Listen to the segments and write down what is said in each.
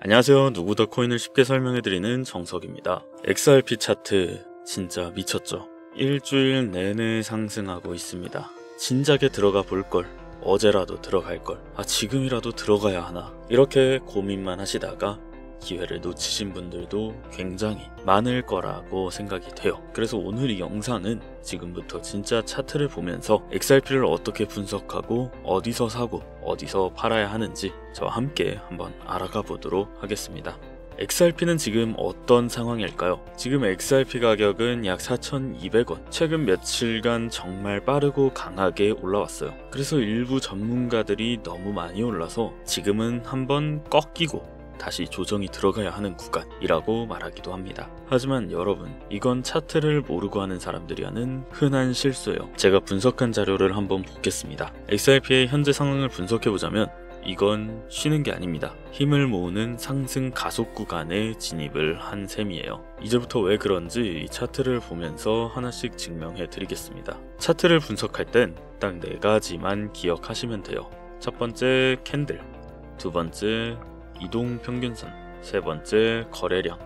안녕하세요. 누구더 코인을 쉽게 설명해드리는 정석입니다. XRP 차트 진짜 미쳤죠. 일주일 내내 상승하고 있습니다. 진작에 들어가 볼걸, 어제라도 들어갈걸, 지금이라도 들어가야 하나, 이렇게 고민만 하시다가 기회를 놓치신 분들도 굉장히 많을 거라고 생각이 돼요. 그래서 오늘 이 영상은 지금부터 진짜 차트를 보면서 XRP를 어떻게 분석하고 어디서 사고 어디서 팔아야 하는지 저와 함께 한번 알아가 보도록 하겠습니다. XRP는 지금 어떤 상황일까요? 지금 XRP 가격은 약 4,200원, 최근 며칠간 정말 빠르고 강하게 올라왔어요. 그래서 일부 전문가들이 너무 많이 올라서 지금은 한번 꺾이고 다시 조정이 들어가야 하는 구간이라고 말하기도 합니다. 하지만 여러분, 이건 차트를 모르고 하는 사람들이 하는 흔한 실수예요. 제가 분석한 자료를 한번 보겠습니다. XRP의 현재 상황을 분석해보자면 이건 쉬는 게 아닙니다. 힘을 모으는 상승 가속 구간에 진입을 한 셈이에요. 이제부터 왜 그런지 이 차트를 보면서 하나씩 증명해 드리겠습니다. 차트를 분석할 땐 딱 4가지만 기억하시면 돼요. 첫 번째 캔들, 두 번째 이동평균선, 세 번째 거래량,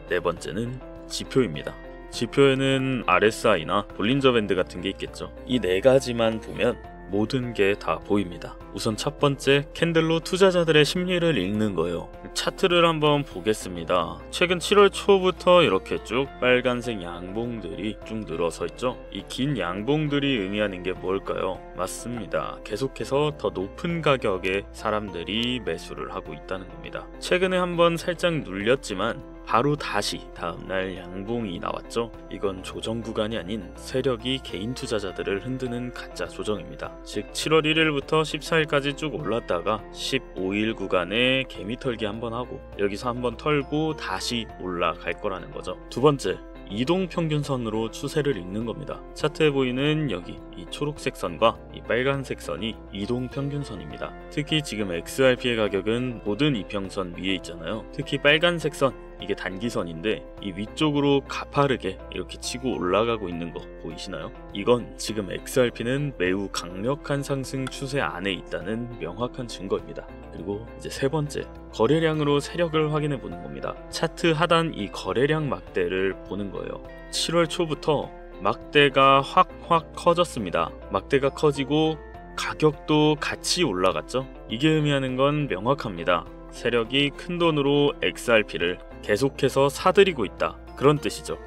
네 번째는 지표입니다. 지표에는 RSI나 볼린저 밴드 같은 게 있겠죠. 이 4가지만 보면 모든 게 다 보입니다. 우선 첫 번째, 캔들로 투자자들의 심리를 읽는 거예요. 차트를 한번 보겠습니다. 최근 7월 초부터 이렇게 쭉 빨간색 양봉들이 쭉 늘어서 있죠. 이 긴 양봉들이 의미하는 게 뭘까요? 맞습니다. 계속해서 더 높은 가격에 사람들이 매수를 하고 있다는 겁니다. 최근에 한번 살짝 눌렸지만 바로 다시 다음날 양봉이 나왔죠. 이건 조정 구간이 아닌 세력이 개인 투자자들을 흔드는 가짜 조정입니다. 즉 7월 1일부터 14일까지 쭉 올랐다가 15일 구간에 개미 털기 한번 하고 여기서 한번 털고 다시 올라갈 거라는 거죠. 두 번째, 이동평균선으로 추세를 읽는 겁니다. 차트에 보이는 여기 이 초록색 선과 이 빨간색 선이 이동평균선입니다. 특히 지금 XRP의 가격은 모든 이평선 위에 있잖아요. 특히 빨간색 선, 이게 단기선인데 이 위쪽으로 가파르게 이렇게 치고 올라가고 있는 거 보이시나요? 이건 지금 XRP는 매우 강력한 상승 추세 안에 있다는 명확한 증거입니다. 그리고 이제 세 번째, 거래량으로 세력을 확인해 보는 겁니다. 차트 하단 이 거래량 막대를 보는 거예요. 7월 초부터 막대가 확 커졌습니다. 막대가 커지고 가격도 같이 올라갔죠. 이게 의미하는 건 명확합니다. 세력이 큰 돈으로 XRP를 계속해서 사들이고 있다, 그런 뜻이죠.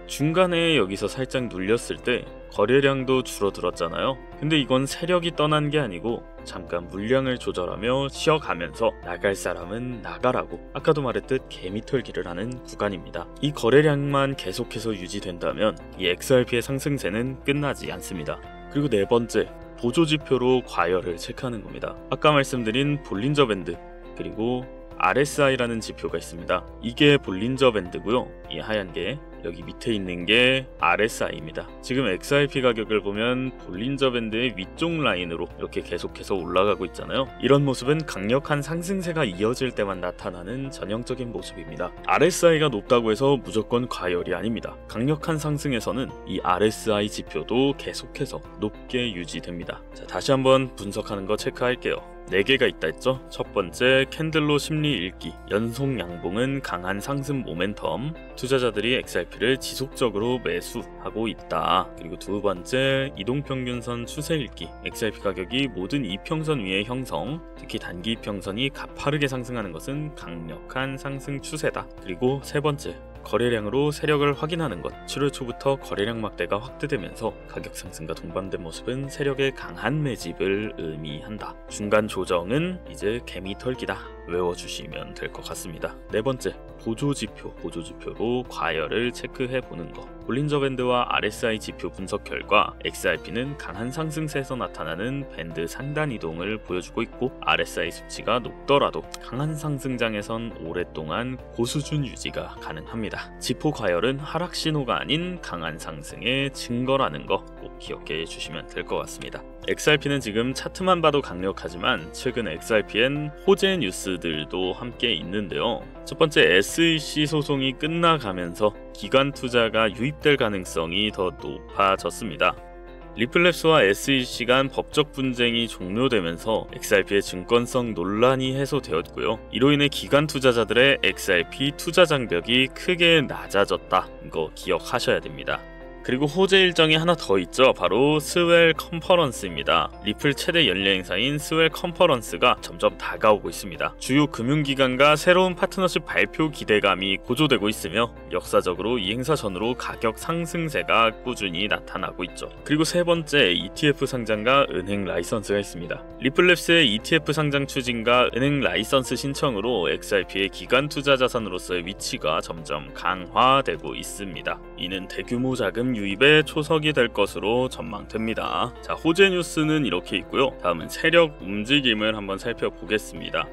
중간에 여기서 살짝 눌렸을 때 거래량도 줄어들었잖아요. 근데 이건 세력이 떠난 게 아니고 잠깐 물량을 조절하며 쉬어가면서 나갈 사람은 나가라고, 아까도 말했듯 개미털기를 하는 구간입니다. 이 거래량만 계속해서 유지된다면 이 XRP의 상승세는 끝나지 않습니다. 그리고 네 번째, 보조지표로 과열을 체크하는 겁니다. 아까 말씀드린 볼린저 밴드, 그리고 RSI라는 지표가 있습니다. 이게 볼린저 밴드고요. 이 하얀 게 여기 밑에 있는 게 RSI입니다. 지금 XRP 가격을 보면 볼린저 밴드의 위쪽 라인으로 이렇게 계속해서 올라가고 있잖아요. 이런 모습은 강력한 상승세가 이어질 때만 나타나는 전형적인 모습입니다. RSI가 높다고 해서 무조건 과열이 아닙니다. 강력한 상승에서는 이 RSI 지표도 계속해서 높게 유지됩니다. 자, 다시 한번 분석하는 거 체크할게요. 4개가 있다 했죠? 첫 번째, 캔들로 심리 읽기, 연속 양봉은 강한 상승 모멘텀, 투자자들이 XRP를 지속적으로 매수하고 있다. 그리고 두 번째, 이동평균선 추세 읽기, XRP 가격이 모든 이평선 위의 형성, 특히 단기 이평선이 가파르게 상승하는 것은 강력한 상승 추세다. 그리고 세 번째, 거래량으로 세력을 확인하는 것. 7월 초부터 거래량 막대가 확대되면서 가격 상승과 동반된 모습은 세력의 강한 매집을 의미한다. 중간 조정은 이제 개미 털기다, 외워주시면 될 것 같습니다. 네 번째, 보조지표로 과열을 체크해 보는 것. 볼린저 밴드와 RSI 지표 분석 결과 XRP는 강한 상승세에서 나타나는 밴드 상단 이동을 보여주고 있고, RSI 수치가 높더라도 강한 상승장에선 오랫동안 고수준 유지가 가능합니다. 지표 과열은 하락 신호가 아닌 강한 상승의 증거라는 거 꼭 기억해 주시면 될 것 같습니다. XRP는 지금 차트만 봐도 강력하지만 최근 XRP엔 호재 뉴스들도 함께 있는데요. 첫 번째, SEC 소송이 끝나가면서 기관 투자가 유입될 가능성이 더 높아졌습니다. 리플랩스와 SEC 간 법적 분쟁이 종료되면서 XRP의 증권성 논란이 해소되었고요. 이로 인해 기관 투자자들의 XRP 투자 장벽이 크게 낮아졌다. 이거 기억하셔야 됩니다. 그리고 호재 일정이 하나 더 있죠. 바로 스웰 컨퍼런스입니다. 리플 최대 연례 행사인 스웰 컨퍼런스가 점점 다가오고 있습니다. 주요 금융기관과 새로운 파트너십 발표 기대감이 고조되고 있으며 역사적으로 이 행사 전후로 가격 상승세가 꾸준히 나타나고 있죠. 그리고 세 번째, ETF 상장과 은행 라이선스가 있습니다. 리플랩스의 ETF 상장 추진과 은행 라이선스 신청으로 XRP의 기관 투자 자산으로서의 위치가 점점 강화되고 있습니다. 이는 대규모 자금 유입의 초석이 될 것으로 전망됩니다. 자, 호재 뉴스는 이렇게 있고요. 다음은 세력 움직임을 한번 살펴보겠습니다.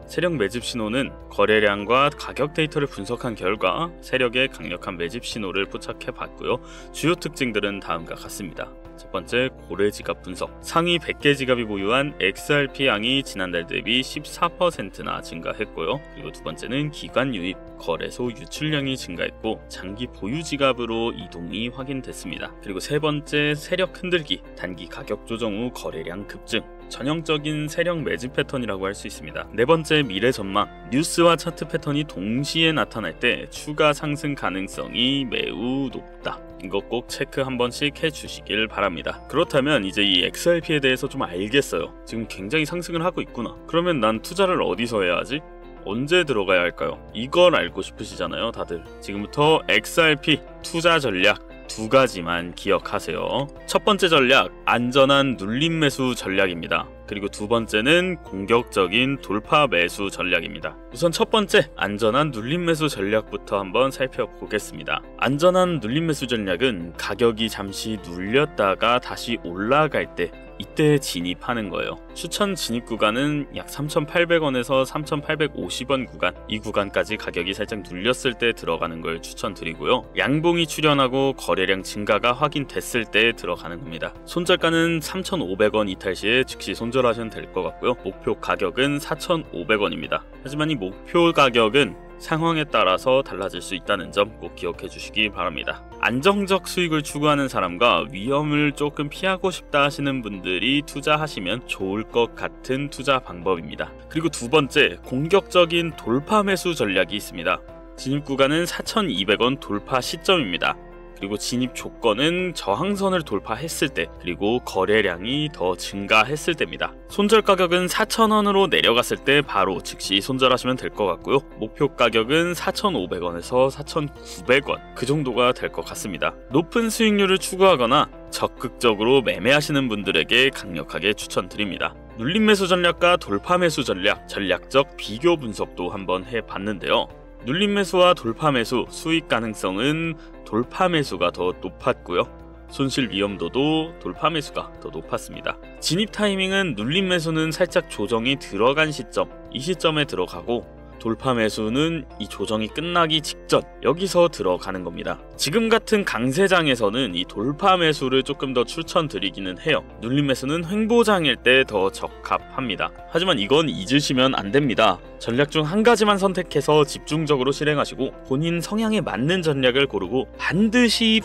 세력 매집 신호는 거래량과 가격 데이터를 분석한 결과 세력의 강력한 매집 신호를 포착해 봤고요. 주요 특징들은 다음과 같습니다. 첫 번째, 고래 지갑 분석. 상위 100개 지갑이 보유한 XRP 양이 지난달 대비 14%나 증가했고요. 그리고 두 번째는 기관 유입, 거래소 유출량이 증가했고 장기 보유 지갑으로 이동이 확인됐습니다. 그리고 세 번째, 세력 흔들기. 단기 가격 조정 후 거래량 급증. 전형적인 세력 매집 패턴이라고 할 수 있습니다. 네 번째, 미래 전망. 뉴스와 차트 패턴이 동시에 나타날 때 추가 상승 가능성이 매우 높다. 이거 꼭 체크 한 번씩 해주시길 바랍니다. 그렇다면 이제 이 XRP에 대해서 좀 알겠어요. 지금 굉장히 상승을 하고 있구나. 그러면 난 투자를 어디서 해야 하지? 언제 들어가야 할까요? 이걸 알고 싶으시잖아요, 다들. 지금부터 XRP 투자 전략 두 가지만 기억하세요. 첫 번째 전략, 안전한 눌림 매수 전략입니다. 그리고 두 번째는 공격적인 돌파 매수 전략입니다. 우선 첫 번째, 안전한 눌림 매수 전략부터 한번 살펴보겠습니다. 안전한 눌림 매수 전략은 가격이 잠시 눌렸다가 다시 올라갈 때 이때 진입하는 거예요. 추천 진입 구간은 약 3,800원에서 3,850원 구간, 이 구간까지 가격이 살짝 눌렸을 때 들어가는 걸 추천드리고요. 양봉이 출현하고 거래량 증가가 확인됐을 때 들어가는 겁니다. 손절가는 3,500원 이탈 시에 즉시 손절하시면 될 것 같고요. 목표 가격은 4,500원입니다. 하지만 이 목표 가격은 상황에 따라서 달라질 수 있다는 점 꼭 기억해 주시기 바랍니다. 안정적 수익을 추구하는 사람과 위험을 조금 피하고 싶다 하시는 분들이 투자하시면 좋을 것 같은 투자 방법입니다. 그리고 두 번째, 공격적인 돌파 매수 전략이 있습니다. 진입 구간은 4,200원 돌파 시점입니다. 그리고 진입 조건은 저항선을 돌파했을 때, 그리고 거래량이 더 증가했을 때입니다. 손절 가격은 4,000원으로 내려갔을 때 바로 즉시 손절하시면 될 것 같고요. 목표 가격은 4,500원에서 4,900원 그 정도가 될 것 같습니다. 높은 수익률을 추구하거나 적극적으로 매매하시는 분들에게 강력하게 추천드립니다. 눌림 매수 전략과 돌파 매수 전략, 전략적 비교 분석도 한번 해봤는데요. 눌림 매수와 돌파 매수, 수익 가능성은 돌파 매수가 더 높았고요. 손실 위험도도 돌파 매수가 더 높았습니다. 진입 타이밍은 눌림 매수는 살짝 조정이 들어간 시점, 이 시점에 들어가고, 돌파 매수는 이 조정이 끝나기 직전, 여기서 들어가는 겁니다. 지금 같은 강세장에서는 이 돌파 매수를 조금 더 추천드리기는 해요. 눌림 매수는 횡보장일 때 더 적합합니다. 하지만 이건 잊으시면 안 됩니다. 전략 중 한 가지만 선택해서 집중적으로 실행하시고 본인 성향에 맞는 전략을 고르고 반드시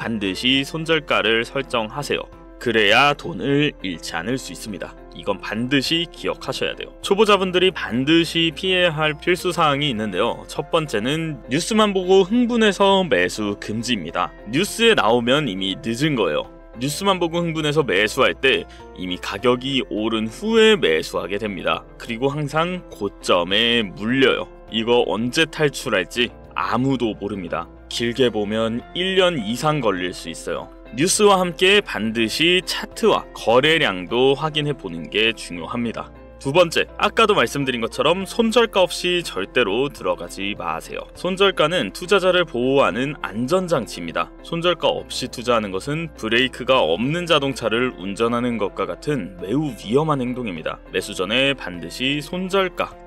손절가를 설정하세요. 그래야 돈을 잃지 않을 수 있습니다. 이건 반드시 기억하셔야 돼요. 초보자분들이 반드시 피해야 할 필수사항이 있는데요. 첫 번째는 뉴스만 보고 흥분해서 매수 금지입니다. 뉴스에 나오면 이미 늦은 거예요. 뉴스만 보고 흥분해서 매수할 때 이미 가격이 오른 후에 매수하게 됩니다. 그리고 항상 고점에 물려요. 이거 언제 탈출할지 아무도 모릅니다. 길게 보면 1년 이상 걸릴 수 있어요. 뉴스와 함께 반드시 차트와 거래량도 확인해 보는 게 중요합니다. 두 번째, 아까도 말씀드린 것처럼 손절가 없이 절대로 들어가지 마세요. 손절가는 투자자를 보호하는 안전장치입니다. 손절가 없이 투자하는 것은 브레이크가 없는 자동차를 운전하는 것과 같은 매우 위험한 행동입니다. 매수 전에 반드시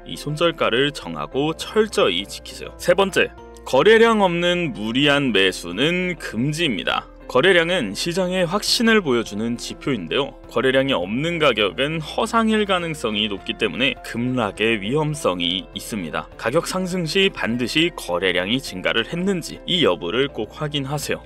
이 손절가를 정하고 철저히 지키세요. 세 번째, 거래량 없는 무리한 매수는 금지입니다. 거래량은 시장의 확신을 보여주는 지표인데요. 거래량이 없는 가격은 허상일 가능성이 높기 때문에 급락의 위험성이 있습니다. 가격 상승 시 반드시 거래량이 증가를 했는지 이 여부를 꼭 확인하세요.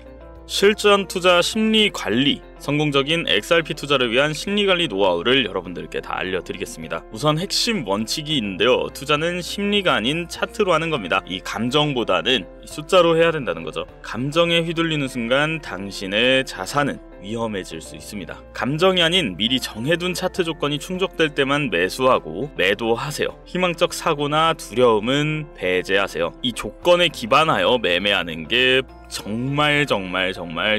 실전 투자 심리 관리, 성공적인 XRP 투자를 위한 심리 관리 노하우를 여러분들께 다 알려드리겠습니다. 우선 핵심 원칙이 있는데요. 투자는 심리가 아닌 차트로 하는 겁니다. 이 감정보다는 숫자로 해야 된다는 거죠. 감정에 휘둘리는 순간 당신의 자산은 위험해질 수 있습니다. 감정이 아닌 미리 정해둔 차트 조건이 충족될 때만 매수하고 매도하세요. 희망적 사고나 두려움은 배제하세요. 이 조건에 기반하여 매매하는 게 정말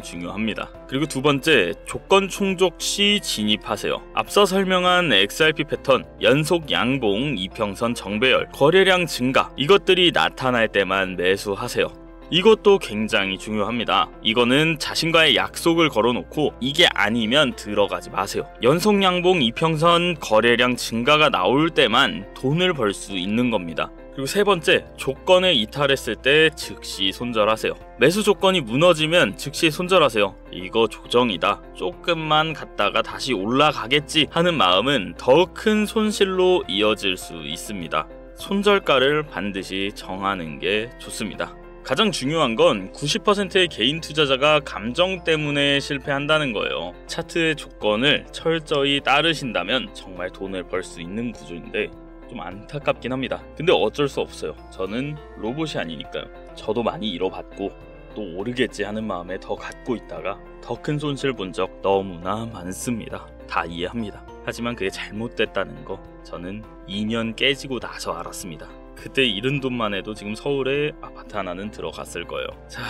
중요합니다. 그리고 두 번째, 조건 충족 시 진입하세요. 앞서 설명한 XRP 패턴, 연속 양봉, 이평선 정배열, 거래량 증가, 이것들이 나타날 때만 매수하세요. 이것도 굉장히 중요합니다. 이거는 자신과의 약속을 걸어놓고 이게 아니면 들어가지 마세요. 연속 양봉, 이평선, 거래량 증가가 나올 때만 돈을 벌 수 있는 겁니다. 그리고 세 번째, 조건에 이탈했을 때 즉시 손절하세요. 매수 조건이 무너지면 즉시 손절하세요. 이거 조정이다. 조금만 갔다가 다시 올라가겠지 하는 마음은 더 큰 손실로 이어질 수 있습니다. 손절가를 반드시 정하는 게 좋습니다. 가장 중요한 건 90%의 개인 투자자가 감정 때문에 실패한다는 거예요. 차트의 조건을 철저히 따르신다면 정말 돈을 벌 수 있는 구조인데 좀 안타깝긴 합니다. 근데 어쩔 수 없어요. 저는 로봇이 아니니까요. 저도 많이 잃어봤고 또 오르겠지 하는 마음에 더 갖고 있다가 더 큰 손실 본 적 너무나 많습니다. 다 이해합니다. 하지만 그게 잘못됐다는 거 저는 2년 깨지고 나서 알았습니다. 그때 잃은 돈만 해도 지금 서울에 아파트 하나는 들어갔을 거예요. 자,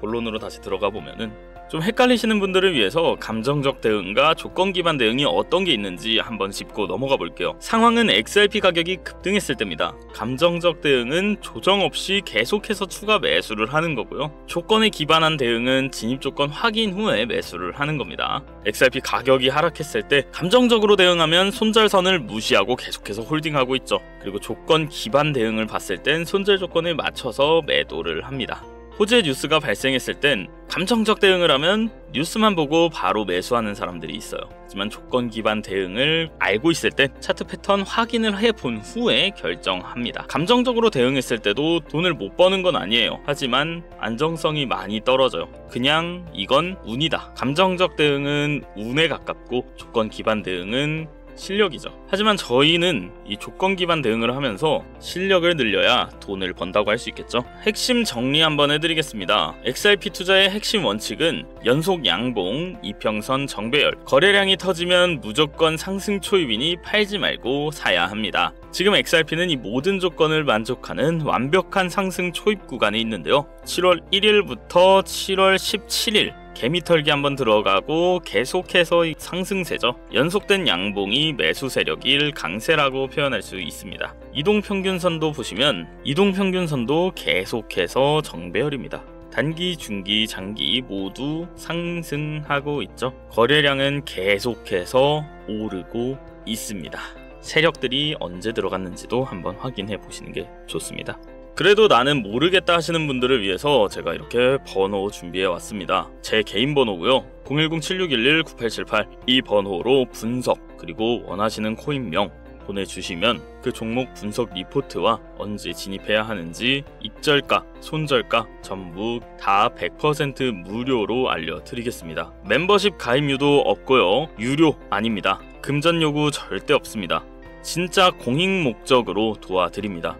본론으로 다시 들어가 보면은 좀 헷갈리시는 분들을 위해서 감정적 대응과 조건 기반 대응이 어떤 게 있는지 한번 짚고 넘어가 볼게요. 상황은 XRP 가격이 급등했을 때입니다. 감정적 대응은 조정 없이 계속해서 추가 매수를 하는 거고요. 조건에 기반한 대응은 진입 조건 확인 후에 매수를 하는 겁니다. XRP 가격이 하락했을 때 감정적으로 대응하면 손절선을 무시하고 계속해서 홀딩하고 있죠. 그리고 조건 기반 대응을 봤을 땐 손절 조건에 맞춰서 매도를 합니다. 호재 뉴스가 발생했을 땐 감정적 대응을 하면 뉴스만 보고 바로 매수하는 사람들이 있어요. 하지만 조건 기반 대응을 알고 있을 땐 차트 패턴 확인을 해본 후에 결정합니다. 감정적으로 대응했을 때도 돈을 못 버는 건 아니에요. 하지만 안정성이 많이 떨어져요. 그냥 이건 운이다. 감정적 대응은 운에 가깝고 조건 기반 대응은 실력이죠. 하지만 저희는 이 조건 기반 대응을 하면서 실력을 늘려야 돈을 번다고 할 수 있겠죠. 핵심 정리 한번 해드리겠습니다. XRP 투자의 핵심 원칙은 연속 양봉, 이평선 정배열, 거래량이 터지면 무조건 상승 초입이니 팔지 말고 사야 합니다. 지금 XRP는 이 모든 조건을 만족하는 완벽한 상승 초입 구간에 있는데요. 7월 1일부터 7월 17일 개미털기 한번 들어가고 계속해서 상승세죠. 연속된 양봉이 매수 세력일 강세라고 표현할 수 있습니다. 이동평균선도 보시면 이동평균선도 계속해서 정배열입니다. 단기, 중기, 장기 모두 상승하고 있죠. 거래량은 계속해서 오르고 있습니다. 세력들이 언제 들어갔는지도 한번 확인해 보시는 게 좋습니다. 그래도 나는 모르겠다 하시는 분들을 위해서 제가 이렇게 번호 준비해 왔습니다. 제 개인 번호고요. 010-7611-9878 이 번호로 분석 그리고 원하시는 코인명 보내주시면 그 종목 분석 리포트와 언제 진입해야 하는지 입절가, 손절가 전부 다 100% 무료로 알려드리겠습니다. 멤버십 가입료도 없고요. 유료 아닙니다. 금전 요구 절대 없습니다. 진짜 공익 목적으로 도와드립니다.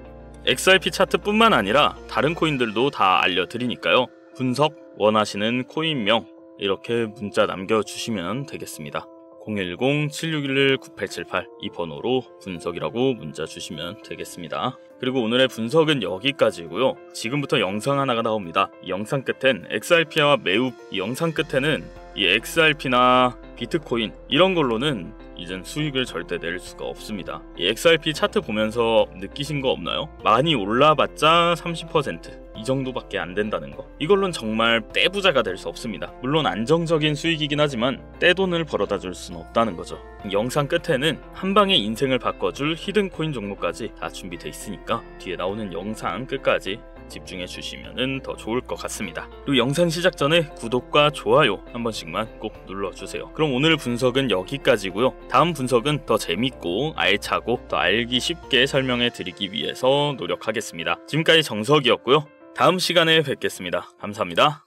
XRP 차트뿐만 아니라 다른 코인들도 다 알려드리니까요. 분석 원하시는 코인명 이렇게 문자 남겨주시면 되겠습니다. 010-7611-9878 이 번호로 분석이라고 문자 주시면 되겠습니다. 그리고 오늘의 분석은 여기까지고요. 지금부터 영상 하나가 나옵니다. 이 영상 끝엔 XRP와 매우 이 영상 끝에는 이 XRP나 비트코인 이런 걸로는 이젠 수익을 절대 낼 수가 없습니다. 이 XRP 차트 보면서 느끼신 거 없나요? 많이 올라봤자 30% 이 정도밖에 안 된다는 거. 이걸로는 정말 떼부자가 될 수 없습니다. 물론 안정적인 수익이긴 하지만 떼돈을 벌어다 줄 수는 없다는 거죠. 영상 끝에는 한방에 인생을 바꿔줄 히든코인 종목까지 다 준비돼 있으니까 뒤에 나오는 영상 끝까지 집중해 주시면 더 좋을 것 같습니다. 그리고 영상 시작 전에 구독과 좋아요 한 번씩만 꼭 눌러주세요. 그럼 오늘 분석은 여기까지고요. 다음 분석은 더 재밌고 알차고 더 알기 쉽게 설명해 드리기 위해서 노력하겠습니다. 지금까지 정석이었고요. 다음 시간에 뵙겠습니다. 감사합니다.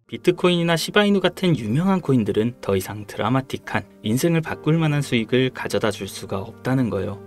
비트코인이나 시바이누 같은 유명한 코인들은 더 이상 드라마틱한 인생을 바꿀 만한 수익을 가져다 줄 수가 없다는 거예요.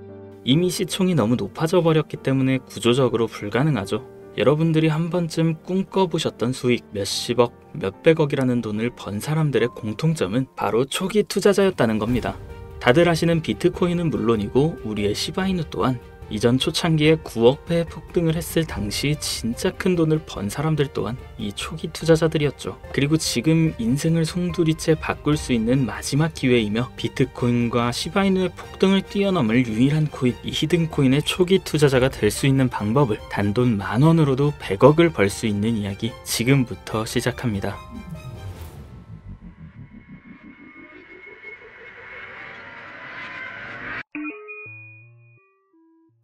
이미 시총이 너무 높아져 버렸기 때문에 구조적으로 불가능하죠. 여러분들이 한 번쯤 꿈꿔보셨던 수익 몇십억, 몇백억이라는 돈을 번 사람들의 공통점은 바로 초기 투자자였다는 겁니다. 다들 아시는 비트코인은 물론이고 우리의 시바이누 또한 이전 초창기에 9억 배의 폭등을 했을 당시 진짜 큰 돈을 번 사람들 또한 이 초기 투자자들이었죠. 그리고 지금 인생을 송두리째 바꿀 수 있는 마지막 기회이며 비트코인과 시바이누의 폭등을 뛰어넘을 유일한 코인, 이 히든코인의 초기 투자자가 될 수 있는 방법을 단돈 10,000원으로도 100억을 벌 수 있는 이야기 지금부터 시작합니다.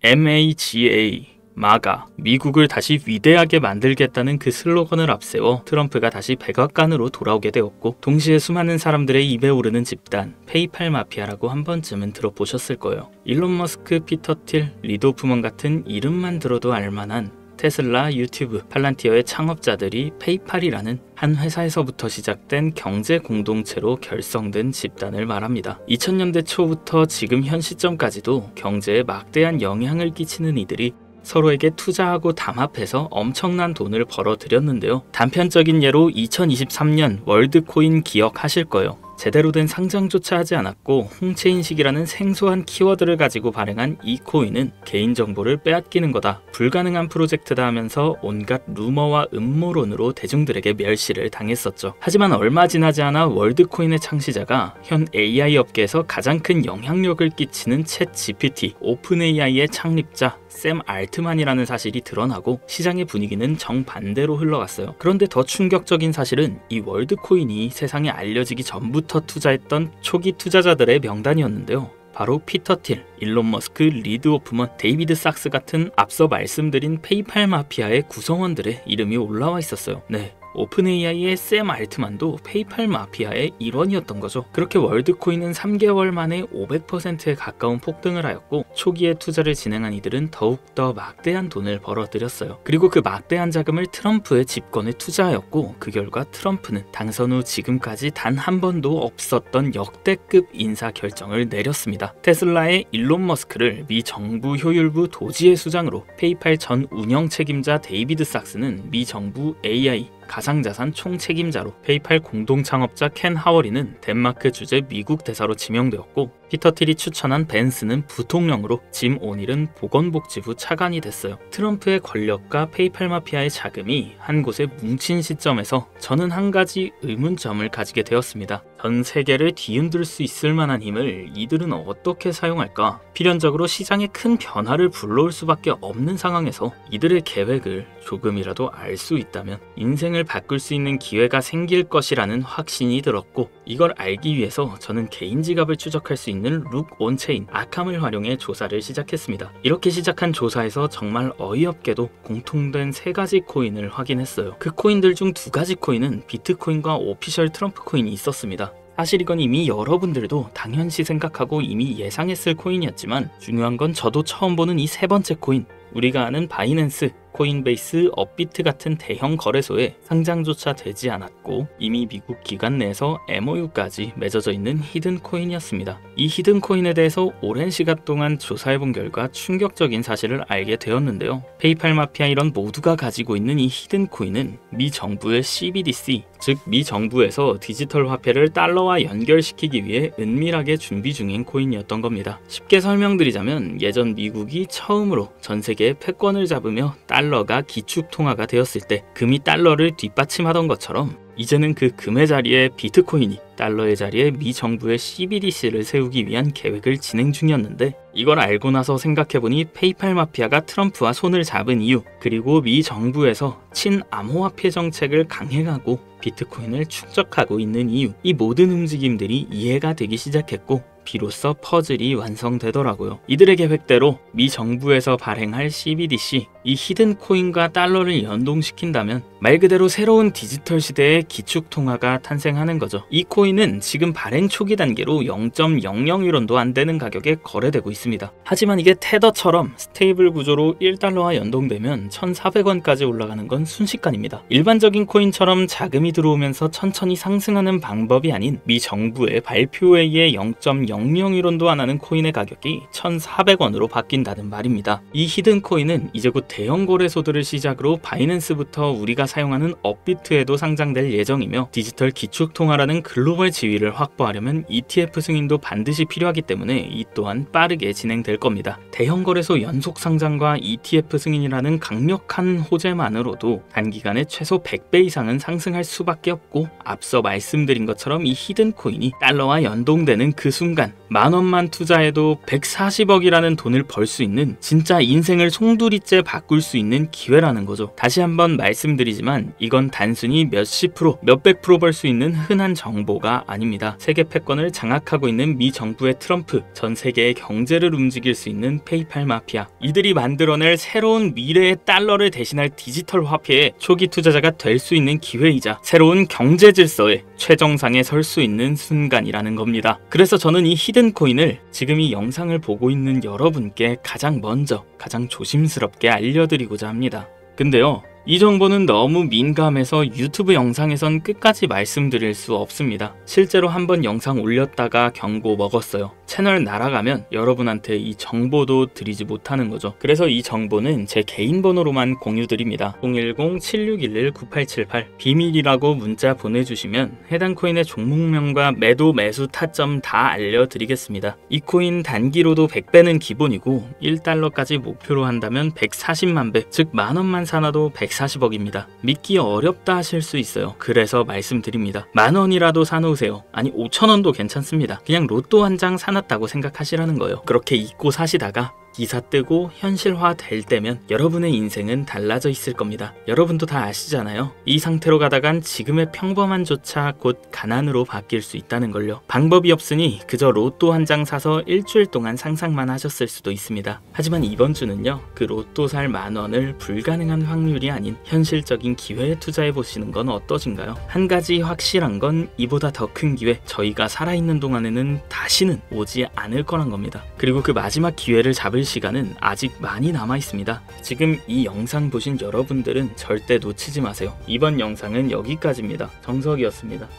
MAGA, 미국을 다시 위대하게 만들겠다는 그 슬로건을 앞세워 트럼프가 다시 백악관으로 돌아오게 되었고, 동시에 수많은 사람들의 입에 오르는 집단 페이팔 마피아라고 한 번쯤은 들어보셨을 거예요. 일론 머스크, 피터 틸, 리드 호프먼 같은 이름만 들어도 알만한 테슬라, 유튜브, 팔란티어의 창업자들이 페이팔이라는 한 회사에서부터 시작된 경제 공동체로 결성된 집단을 말합니다. 2000년대 초부터 지금 현 시점까지도 경제에 막대한 영향을 끼치는 이들이 서로에게 투자하고 담합해서 엄청난 돈을 벌어들였는데요. 단편적인 예로 2023년 월드코인 기억하실 거예요. 제대로 된 상장조차 하지 않았고 홍채인식이라는 생소한 키워드를 가지고 발행한 이 코인은 개인정보를 빼앗기는 거다, 불가능한 프로젝트다 하면서 온갖 루머와 음모론으로 대중들에게 멸시를 당했었죠. 하지만 얼마 지나지 않아 월드코인의 창시자가 현 AI 업계에서 가장 큰 영향력을 끼치는 챗 GPT, 오픈 AI의 창립자 샘 알트만이라는 사실이 드러나고 시장의 분위기는 정반대로 흘러갔어요. 그런데 더 충격적인 사실은 이 월드코인이 세상에 알려지기 전부터 투자했던 초기 투자자들의 명단이었는데요. 바로 피터 틸, 일론 머스크, 리드 호프먼, 데이비드 sak스 같은 앞서 말씀드린 페이팔 마피아의 구성원들의 이름이 올라와 있었어요. 네, 오픈 AI의 샘 알트만도 페이팔 마피아의 일원이었던 거죠. 그렇게 월드코인은 3개월 만에 500%에 가까운 폭등을 하였고, 초기에 투자를 진행한 이들은 더욱더 막대한 돈을 벌어들였어요. 그리고 그 막대한 자금을 트럼프의 집권에 투자하였고, 그 결과 트럼프는 당선 후 지금까지 단 한 번도 없었던 역대급 인사 결정을 내렸습니다. 테슬라의 일론 머스크를 미 정부 효율부 도지회 수장으로, 페이팔 전 운영 책임자 데이비드 sak스는 미 정부 AI 가상자산 총책임자로, 페이팔 공동창업자 켄 하워리는 덴마크 주재 미국 대사로 지명되었고, 피터 틸이 추천한 벤스는 부통령으로, 짐 오닐은 보건복지부 차관이 됐어요. 트럼프의 권력과 페이팔 마피아의 자금이 한 곳에 뭉친 시점에서 저는 한 가지 의문점을 가지게 되었습니다. 전 세계를 뒤흔들 수 있을 만한 힘을 이들은 어떻게 사용할까? 필연적으로 시장에 큰 변화를 불러올 수밖에 없는 상황에서 이들의 계획을 조금이라도 알 수 있다면 인생을 바꿀 수 있는 기회가 생길 것이라는 확신이 들었고, 이걸 알기 위해서 저는 개인 지갑을 추적할 수 있는 룩 온체인 아캄을 활용해 조사를 시작했습니다. 이렇게 시작한 조사에서 정말 어이없게도 공통된 3가지 코인을 확인했어요. 그 코인들 중 2가지 코인은 비트코인과 오피셜 트럼프 코인이 있었습니다. 사실 이건 이미 여러분들도 당연시 생각하고 이미 예상했을 코인이었지만, 중요한 건 저도 처음 보는 이 3번째 코인, 우리가 아는 바이낸스, 코인베이스, 업비트 같은 대형 거래소에 상장조차 되지 않았고 이미 미국 기관 내에서 MOU까지 맺어져 있는 히든코인이었습니다. 이 히든코인에 대해서 오랜 시간 동안 조사해본 결과 충격적인 사실을 알게 되었는데요. 페이팔 마피아 이런 모두가 가지고 있는 이 히든코인은 미 정부의 CBDC, 즉 미 정부에서 디지털 화폐를 달러와 연결시키기 위해 은밀하게 준비 중인 코인이었던 겁니다. 쉽게 설명드리자면, 예전 미국이 처음으로 전 세계의 패권을 잡으며 달러가 기축통화가 되었을 때 금이 달러를 뒷받침하던 것처럼, 이제는 그 금의 자리에 비트코인이, 달러의 자리에 미 정부의 CBDC를 세우기 위한 계획을 진행 중이었는데, 이걸 알고 나서 생각해보니 페이팔 마피아가 트럼프와 손을 잡은 이유, 그리고 미 정부에서 친암호화폐 정책을 강행하고 비트코인을 축적하고 있는 이유, 이 모든 움직임들이 이해가 되기 시작했고 비로소 퍼즐이 완성되더라고요. 이들의 계획대로 미 정부에서 발행할 CBDC, 이 히든코인과 달러를 연동시킨다면 말 그대로 새로운 디지털 시대의 기축통화가 탄생하는 거죠. 이 코인은 지금 발행 초기 단계로 0.00유론도 안 되는 가격에 거래되고 있습니다. 하지만 이게 테더처럼 스테이블 구조로 1달러와 연동되면 1,400원까지 올라가는 건 순식간입니다. 일반적인 코인처럼 자금이 들어오면서 천천히 상승하는 방법이 아닌 미 정부의 발표에 의해 0.00유론도 안 하는 코인의 가격이 1,400원으로 바뀐다는 말입니다. 이 히든 코인은 이제 곧 대형 거래소들을 시작으로 바이낸스부터 우리가 사용하는 업비트에도 상장될 예정이며 디지털 기축통화라는 글로벌 지위를 확보하려면 ETF 승인도 반드시 필요하기 때문에 이 또한 빠르게 진행될 겁니다. 대형 거래소 연속 상장과 ETF 승인이라는 강력한 호재만으로도 단기간에 최소 100배 이상은 상승할 수밖에 없고 앞서 말씀드린 것처럼 이 히든 코인이 달러와 연동되는 그 순간 10,000원만 투자해도 140억이라는 돈을 벌 수 있는 진짜 인생을 송두리째 바꿀 수 있는 기회라는 거죠. 다시 한번 말씀드리지만 이건 단순히 몇십 프로, 몇백 프로 벌 수 있는 흔한 정보가 아닙니다. 세계 패권을 장악하고 있는 미 정부의 트럼프, 전 세계의 경제를 움직일 수 있는 페이팔 마피아, 이들이 만들어낼 새로운 미래의 달러를 대신할 디지털 화폐의 초기 투자자가 될 수 있는 기회이자 새로운 경제 질서의 최정상에 설 수 있는 순간이라는 겁니다. 그래서 저는 이 히든 코인을 지금 이 영상을 보고 있는 여러분께 가장 먼저, 가장 조심스럽게 알려드리고자 합니다. 근데요, 이 정보는 너무 민감해서 유튜브 영상에선 끝까지 말씀드릴 수 없습니다. 실제로 한번 영상 올렸다가 경고 먹었어요. 채널 날아가면 여러분한테 이 정보도 드리지 못하는 거죠. 그래서 이 정보는 제 개인 번호로만 공유드립니다. 010-7611-9878 비밀이라고 문자 보내주시면 해당 코인의 종목명과 매도 매수 타점 다 알려드리겠습니다. 이 코인 단기로도 100배는 기본이고 1달러까지 목표로 한다면 140만 배, 즉 10,000원만 사놔도 140억입니다. 믿기 어렵다 하실 수 있어요. 그래서 말씀드립니다. 10,000원이라도 사놓으세요. 아니 5,000원도 괜찮습니다. 그냥 로또 한 장 사놨다고 생각하시라는 거예요. 그렇게 잊고 사시다가 기사 뜨고 현실화 될 때면 여러분의 인생은 달라져 있을 겁니다. 여러분도 다 아시잖아요. 이 상태로 가다간 지금의 평범한 조차 곧 가난으로 바뀔 수 있다는 걸요. 방법이 없으니 그저 로또 한 장 사서 일주일 동안 상상만 하셨을 수도 있습니다. 하지만 이번 주는요, 그 로또 살 10,000원을 불가능한 확률이 아닌 현실적인 기회에 투자해 보시는 건 어떠신가요? 한 가지 확실한 건 이보다 더 큰 기회, 저희가 살아있는 동안에는 다시는 오지 않을 거란 겁니다. 그리고 그 마지막 기회를 잡을 시간은 아직 많이 남아 있습니다. 지금 이 영상 보신 여러분들은 절대 놓치지 마세요. 이번 영상은 여기까지입니다. 정석이었습니다.